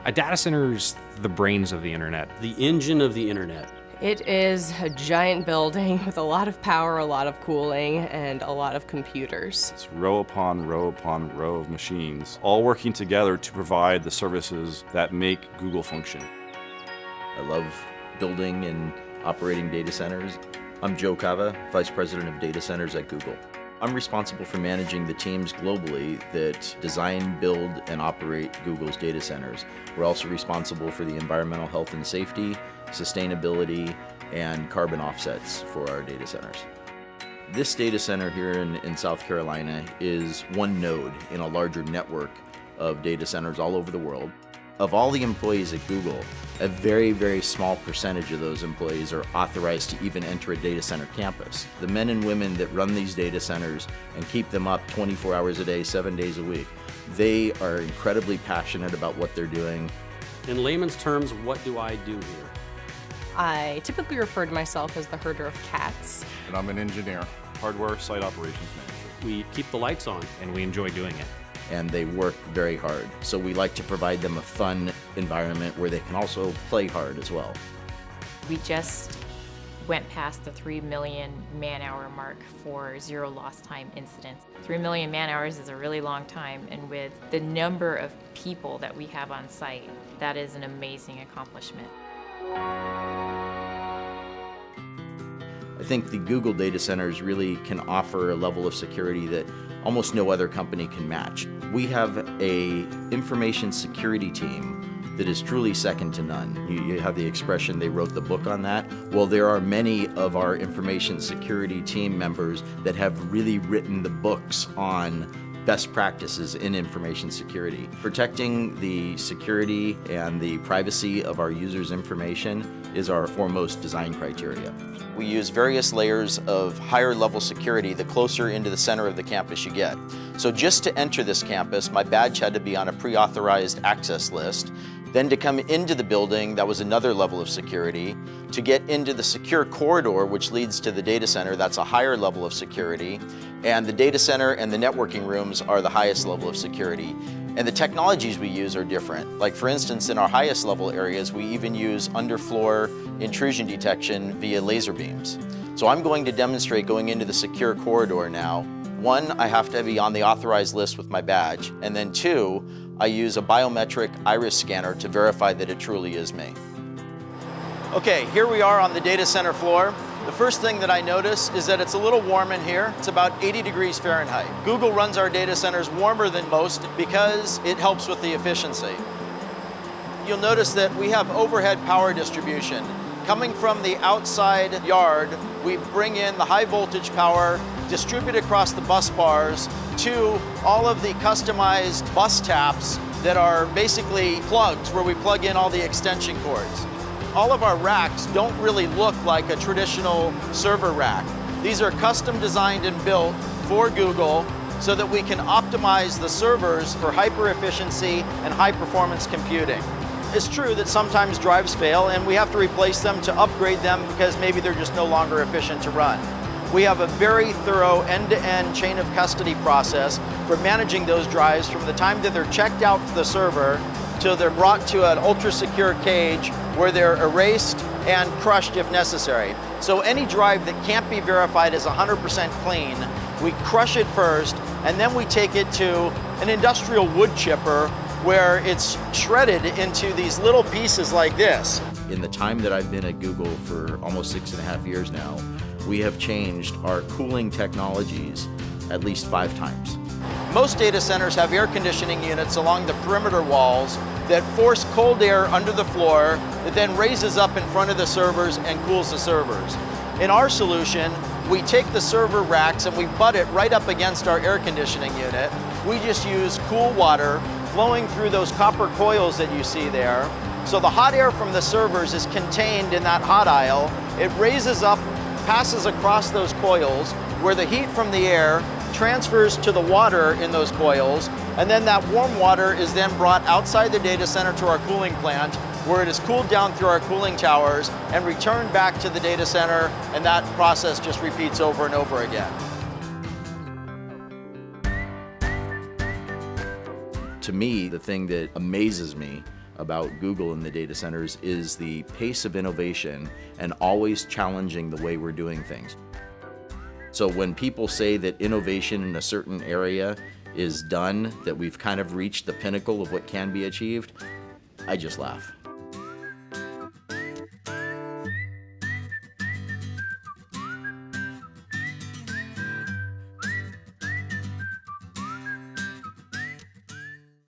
A data center's the brains of the internet. The engine of the internet. It is a giant building with a lot of power, a lot of cooling, and a lot of computers. It's row upon row upon row of machines, all working together to provide the services that make Google function. I love building and operating data centers. I'm Joe Cava, Vice President of Data Centers at Google. I'm responsible for managing the teams globally that design, build, and operate Google's data centers. We're also responsible for the environmental health and safety, sustainability, and carbon offsets for our data centers. This data center here in South Carolina is one node in a larger network of data centers all over the world. Of all the employees at Google, a very, very small percentage of those employees are authorized to even enter a data center campus. The men and women that run these data centers and keep them up 24 hours a day, 7 days a week, they are incredibly passionate about what they're doing. In layman's terms, what do I do here? I typically refer to myself as the herder of cats. And I'm an engineer, hardware site operations manager. We keep the lights on. And we enjoy doing it. And they work very hard. So we like to provide them a fun environment where they can also play hard as well. We just went past the 3 million man-hour mark for zero lost time incidents. 3 million man-hours is a really long time, and with the number of people that we have on site, that is an amazing accomplishment. I think the Google data centers really can offer a level of security that almost no other company can match. We have an information security team that is truly second to none. You have the expression, they wrote the book on that. Well, there are many of our information security team members that have really written the books on best practices in information security. Protecting the security and the privacy of our users' information is our foremost design criteria. We use various layers of higher level security the closer into the center of the campus you get. So just to enter this campus, my badge had to be on a pre-authorized access list. Then to come into the building, that was another level of security. To get into the secure corridor, which leads to the data center, that's a higher level of security. And the data center and the networking rooms are the highest level of security. And the technologies we use are different. Like for instance, in our highest level areas, we even use underfloor intrusion detection via laser beams. So I'm going to demonstrate going into the secure corridor now. One, I have to be on the authorized list with my badge. And then two, I use a biometric iris scanner to verify that it truly is me. Okay, here we are on the data center floor. The first thing that I notice is that it's a little warm in here. It's about 80 degrees Fahrenheit. Google runs our data centers warmer than most because it helps with the efficiency. You'll notice that we have overhead power distribution. Coming from the outside yard, we bring in the high voltage power, distribute across the bus bars to all of the customized bus taps that are basically plugs where we plug in all the extension cords. All of our racks don't really look like a traditional server rack. These are custom designed and built for Google so that we can optimize the servers for hyper efficiency and high performance computing. It's true that sometimes drives fail and we have to replace them to upgrade them because maybe they're just no longer efficient to run. We have a very thorough end-to-end chain of custody process for managing those drives from the time that they're checked out to the server till they're brought to an ultra-secure cage where they're erased and crushed if necessary. So any drive that can't be verified as 100% clean, we crush it first, and then we take it to an industrial wood chipper where it's shredded into these little pieces like this. In the time that I've been at Google for almost 6.5 years now, we have changed our cooling technologies at least 5 times. Most data centers have air conditioning units along the perimeter walls that force cold air under the floor that then raises up in front of the servers and cools the servers. In our solution, we take the server racks and we butt it right up against our air conditioning unit. We just use cool water flowing through those copper coils that you see there. So the hot air from the servers is contained in that hot aisle. It raises up, passes across those coils where the heat from the air transfers to the water in those coils, and then that warm water is then brought outside the data center to our cooling plant where it is cooled down through our cooling towers and returned back to the data center, and that process just repeats over and over again. To me, the thing that amazes me about Google in the data centers is the pace of innovation and always challenging the way we're doing things. So when people say that innovation in a certain area is done, that we've kind of reached the pinnacle of what can be achieved, I just laugh.